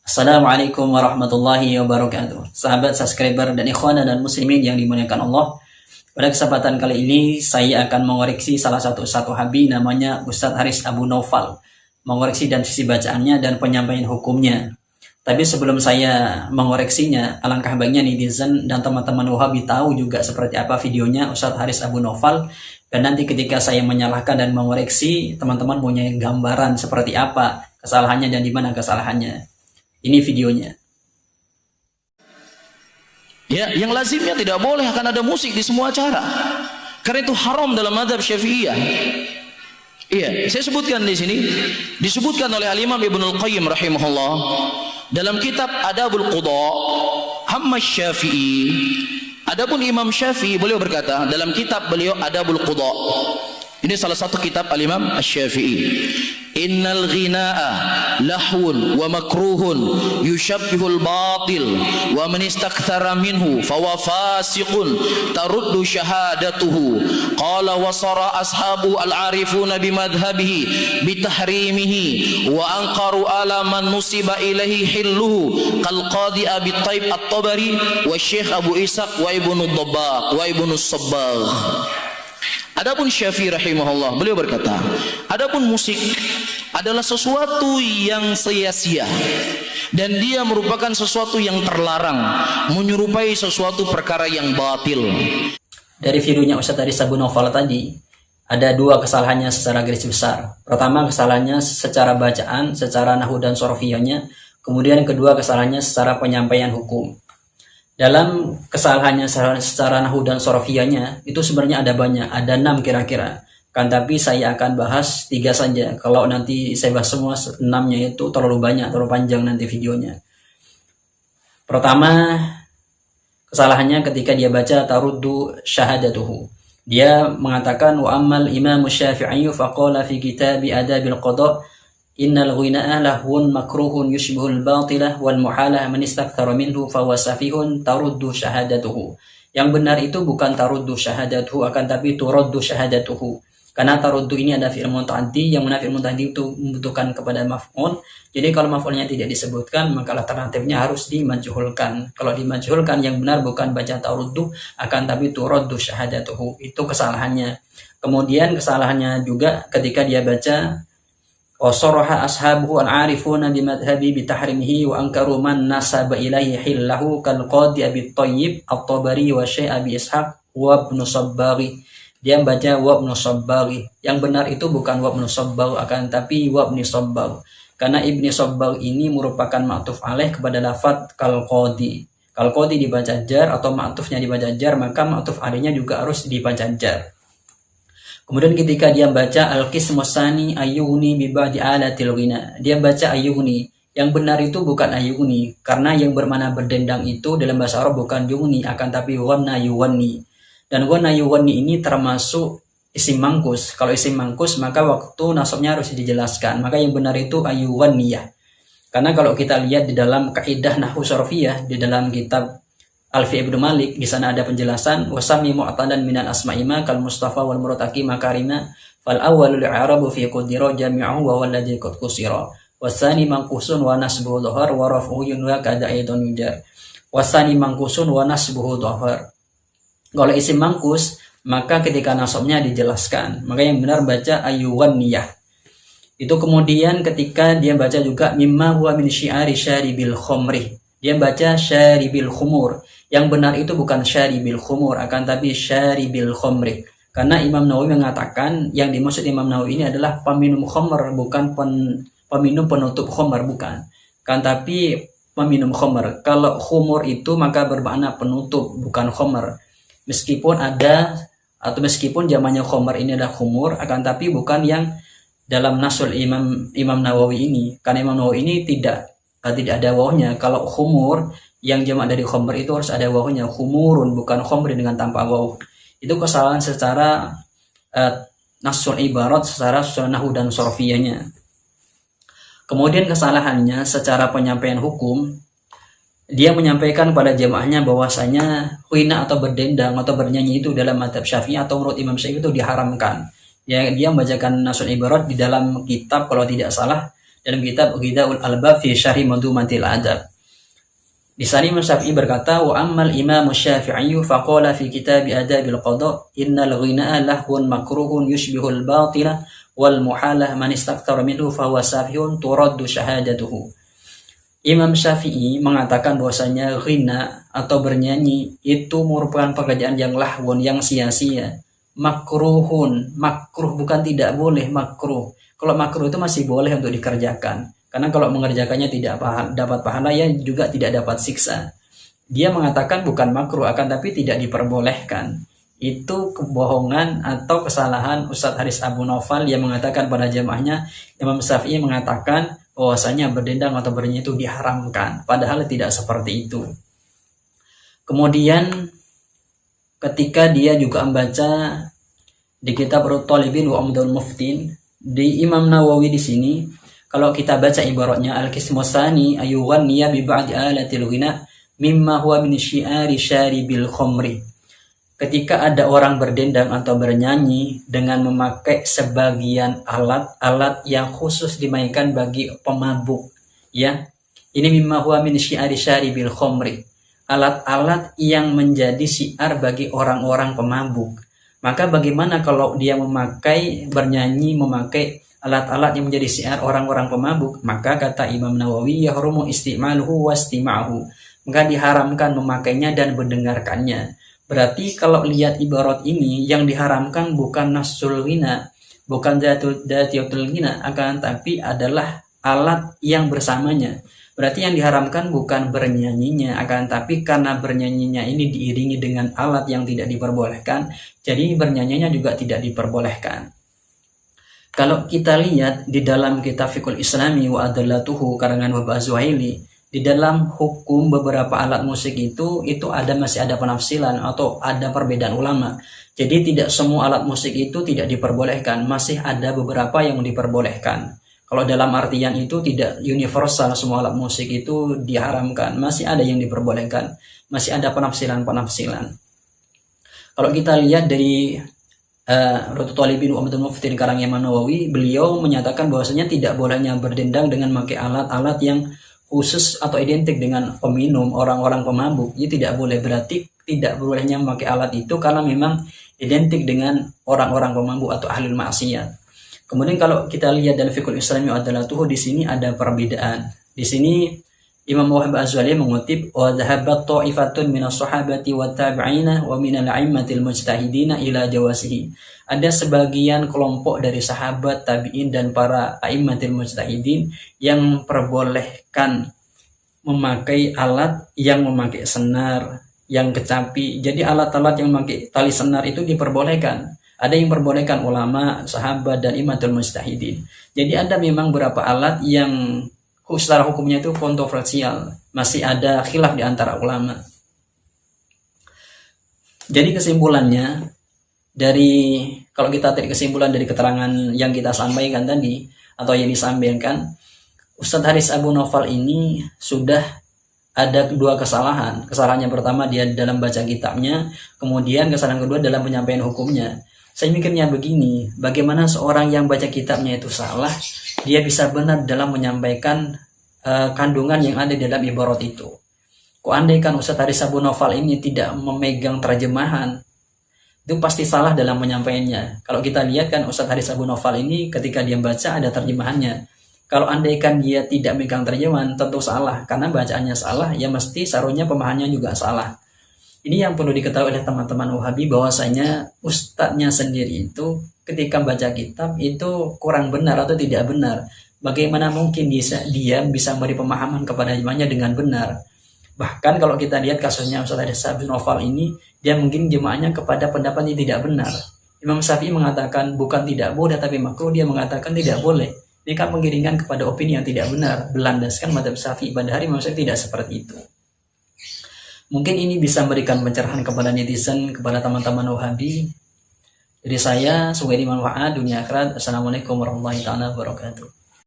Assalamualaikum warahmatullahi wabarakatuh. Sahabat subscriber dan ikhwana dan muslimin yang dimuliakan Allah. Pada kesempatan kali ini saya akan mengoreksi salah satu Wahabi namanya Ustadz Haris Abu Naufal. Mengoreksi dan sisi bacaannya dan penyampaian hukumnya. Tapi sebelum saya mengoreksinya, alangkah baiknya netizen dan teman-teman Wahabi tahu juga seperti apa videonya Ustadz Haris Abu Naufal. Dan nanti ketika saya menyalahkan dan mengoreksi, teman-teman punya gambaran seperti apa kesalahannya dan di mana kesalahannya. Ini videonya. Ya, yang lazimnya tidak boleh akan ada musik di semua acara. Karena itu haram dalam mazhab Syafi'iyah. Iya, saya sebutkan di sini disebutkan oleh Al-Imam Ibnul Qayyim rahimahullah dalam kitab Adabul Qudha, Hamma Syafi'i. Adapun Imam Syafi'i beliau berkata dalam kitab beliau Adabul Qudha. Ini salah satu kitab Al-Imam Asy-Syafi'i. Innal ghina'a lahwun wa makruhun yushabbihul batil wa man istakthara minhu fawa fasiqun taruddu syahadatuhu qala wa sara ashabu al-arifuna bimadhhabihi bitahrimihi wa anqaru ala man nusiba ilaihi hilluhu kal qadi Abi Thaib at-Tabari wa Syekh Abu Ishaq wa Ibnu Dabbaq wa Ibnu Sabbagh. Adapun Syafi'i rahimahullah beliau berkata, adapun musik adalah sesuatu yang sia-sia dan dia merupakan sesuatu yang terlarang, menyerupai sesuatu perkara yang batil. Dari videonya Ustadz Haris Abu Naufal tadi ada dua kesalahannya secara garis besar. Pertama, kesalahannya secara bacaan, secara nahwu dan sorfiyahnya. Kemudian kedua, kesalahannya secara penyampaian hukum. Dalam kesalahannya secara nahwu dan sorofiyahnya itu sebenarnya ada banyak, ada 6 kira-kira. Kan tapi saya akan bahas 3 saja. Kalau nanti saya bahas semua 6-nya itu terlalu banyak, terlalu panjang nanti videonya. Pertama, kesalahannya ketika dia baca taruddu syahadatuhu. Dia mengatakan wa ammal Imam Syafi'i faqala fi kitabi Adabil Qada innal ghina'a lahwun makruhun yushbihul batilah wal muhalah man istakthara minhu fahuwa safihun taruddu syahadatuhu. Yang benar itu bukan taruddu syahadatuhu akan tapi turaddu syahadatuhu. Karena taruddu ini ada fi'il muta'addi, yang mana fi'il muta'addi itu membutuhkan kepada maf'ul. Jadi kalau maf'ulnya tidak disebutkan maka alternatifnya harus dimajhulkan. Kalau dimajhulkan yang benar bukan baca taruddu akan tapi turaddu syahadatuhu. Itu kesalahannya. Kemudian kesalahannya juga ketika dia baca wasaraha ashabuhu al-arifuna bimadhhabi bitahrimihi wa ankaru man nasaba ilaihi hillahu kal qadi Abi Thaib at-Tabari wa Syekh Abi Ishaq wa Ibnu Sabbagh. Dia baca wa Ibnu Sabbagh. Yang benar itu bukan wa Ibnu Sabbagh akan tapi wa Ibnu Sabbagh. Karena Ibnu Sabbagh ini merupakan ma'tuf alaih kepada lafaz kal qadi. Kal qadi dibaca jar atau ma'tufnya dibaca jar, maka ma'tuf alaihnya juga harus dibaca jar. Kemudian ketika dia baca al-qismus tsani ayyuni bi ba'di alatil ghina, dia baca ayyuni. Yang benar itu bukan ayyuni, karena yang bermakna berdendang itu dalam bahasa Arab bukan yuni akan tapi ghanna yuwanni. Dan ghanna yuwanni ini termasuk isim mangkus. Kalau isim mangkus maka waktu nasabnya harus dijelaskan. Maka yang benar itu ayyuwanniyah. Karena kalau kita lihat di dalam kaidah nahwu sarfiyah di dalam kitab Alfi Ibnu Malik, di sana ada penjelasan wasami mu'tadan minal asma'i ma kal mustafa wal murtaqi makarina fal awwalu li'arabu fi qudira jami'uhu wa walladhi qad qusira wasani manqusun wa nasbuhu dhahar wa raf'uhu yunwa kada aidan jar wasani manqusun wa nasbuhu dhahar. Kalau isim mangkus maka ketika nasabnya dijelaskan, maka yang benar baca ayyuwanniyah. Itu kemudian ketika dia baca juga mimma huwa min syi'ari syaribil khomri, dia baca syaribil khumur. Yang benar itu bukan syaribil khumur akan tapi syaribil khomri. Karena Imam Nawawi mengatakan yang dimaksud Imam Nawawi ini adalah peminum khomer, bukan peminum penutup khomer, bukan. Kan tapi peminum khomer. Kalau khumur itu maka bermakna penutup, bukan khomer. Meskipun ada atau meskipun zamannya khomer ini adalah khumur akan tapi bukan yang dalam nasul Imam Nawawi ini. Karena Imam Nawawi ini tidak ada wawnya. Kalau khumur yang jamak dari khomer itu harus ada wawnya, khumurun bukan khomrin dengan tanpa waw. Itu kesalahan secara nasul ibarat, secara nahwu dan sorfiyahnya. Kemudian kesalahannya secara penyampaian hukum, dia menyampaikan pada jamaahnya bahwasanya khina atau berdendang atau bernyanyi itu dalam mazhab Syafi'i atau menurut Imam Syafi'i itu diharamkan. Ya, dia membacakan nasul ibarat di dalam kitab kalau tidak salah dalam kitab Ghidaul Albab fi Syarhi Mandumatil Adab. Di sana Imam Syafi'i berkata, wa ammal Imam Syafi'i faqala fi kitab Adabil Qada innal ghina'a lahwun makruhun yushbihul batila wal muhalah man istakthara minhu fahuwa safihun turaddu syahadatuhu. Imam Syafi'i mengatakan bahwasanya ghina atau bernyanyi itu merupakan pekerjaan yang lahwun, yang sia-sia. Makruhun, makruh bukan tidak boleh, makruh. Kalau makruh itu masih boleh untuk dikerjakan. Karena kalau mengerjakannya tidak dapat pahala, ya juga tidak dapat siksa. Dia mengatakan bukan makruh, akan tapi tidak diperbolehkan. Itu kebohongan atau kesalahan Ustadz Haris Abu Naufal yang mengatakan pada jamaahnya, Imam Syafi'i mengatakan bahwasanya berdendang atau bernyanyi itu diharamkan. Padahal tidak seperti itu. Kemudian ketika dia juga membaca di kitab Rut-Talibin wa Umdul Muftin, di Imam Nawawi di sini, kalau kita baca ibaratnya al-qismusani ayughanniya bi ba'di alatil ghina mimma huwa min syi'ari syaribil khamri. Ketika ada orang berdendang atau bernyanyi dengan memakai sebagian alat-alat yang khusus dimainkan bagi pemabuk, ya. Ini mimma huwa min syi'ari syaribil khamri. Alat-alat yang menjadi syiar bagi orang-orang pemabuk. Maka bagaimana kalau dia bernyanyi memakai alat-alat yang menjadi syiar orang-orang pemabuk? Maka kata Imam Nawawi, yahrumu isti'maluhu wa istima'uhu. Maka diharamkan memakainya dan mendengarkannya. Berarti kalau lihat ibarat ini, yang diharamkan bukan nasul ghina, bukan datiyatul ghina, akan tapi adalah alat yang bersamanya. Berarti yang diharamkan bukan bernyanyinya, akan tapi karena bernyanyinya ini diiringi dengan alat yang tidak diperbolehkan, jadi bernyanyinya juga tidak diperbolehkan. Kalau kita lihat di dalam kitab Fiqhul Islami wa Adallatuhu karangan Wahab Az-Zuhaili, di dalam hukum beberapa alat musik itu masih ada penafsiran atau ada perbedaan ulama. Jadi tidak semua alat musik itu tidak diperbolehkan, masih ada beberapa yang diperbolehkan. Kalau dalam artian itu tidak universal semua alat musik itu diharamkan, masih ada yang diperbolehkan, masih ada penafsiran. Kalau kita lihat dari Rut Talibin wa Umdul Muftin karang Imam Nawawi, beliau menyatakan bahwasanya tidak bolehnya berdendang dengan memakai alat-alat yang khusus atau identik dengan peminum, orang-orang pemabuk. Ini tidak boleh, berarti tidak bolehnya memakai alat itu karena memang identik dengan orang-orang pemabuk atau ahli maksiat. Kemudian kalau kita lihat dalam Fiqhul Islami adalah di sini ada perbedaan. Di sini Imam Wahab Az-Zuhaili mengutip, wa dhahabat ta'ifatun minas sahabati wa tabi'ina wa minal a'immatil mujtahidina ila jawasihi. Ada sebagian kelompok dari sahabat, tabi'in dan para a'immatil mujtahidin yang perbolehkan memakai alat yang memakai senar, yang kecapi. Jadi alat-alat yang memakai tali senar itu diperbolehkan. Ada yang perbolehkan ulama, sahabat dan a'immatul mujtahidin. Jadi ada memang beberapa alat yang secara hukumnya itu kontroversial, masih ada khilaf di antara ulama. Jadi kesimpulannya kalau kita tarik kesimpulan dari keterangan yang kita sampaikan tadi atau yang disampaikan, Ustadz Haris Abu Naufal ini sudah ada dua kesalahan. Kesalahan yang pertama dia dalam baca kitabnya, kemudian kesalahan kedua dalam penyampaian hukumnya. Saya mikirnya begini, bagaimana seorang yang baca kitabnya itu salah, dia bisa benar dalam menyampaikan kandungan yang ada dalam ibarat itu. Andaikan Ustadz Haris Abu Naufal ini tidak memegang terjemahan, itu pasti salah dalam menyampaikannya. Kalau kita lihat kan Ustadz Haris Abu Naufal ini ketika dia baca ada terjemahannya. Kalau andaikan dia tidak megang terjemahan, tentu salah. Karena bacaannya salah, ya mesti seharusnya pemahamannya juga salah. Ini yang perlu diketahui oleh teman-teman Wahabi, bahwasanya ustadznya sendiri itu ketika baca kitab itu kurang benar atau tidak benar. Bagaimana mungkin dia bisa memberi pemahaman kepada jemaahnya dengan benar? Bahkan kalau kita lihat kasusnya Ustadz Haris Abu Naufal ini, dia mungkin jemaahnya kepada pendapat yang tidak benar. Imam Syafi'i mengatakan bukan tidak boleh tapi makruh, dia mengatakan tidak boleh. Ini kan pengiringan kepada opini yang tidak benar, berlandaskan madzhab Syafi'i. Padahal Imam Syafi'i tidak seperti itu. Mungkin ini bisa memberikan pencerahan kepada netizen, kepada teman-teman Wahabi. Jadi saya, semoga ini manfaat dunia akhirat. Assalamualaikum warahmatullahi wabarakatuh.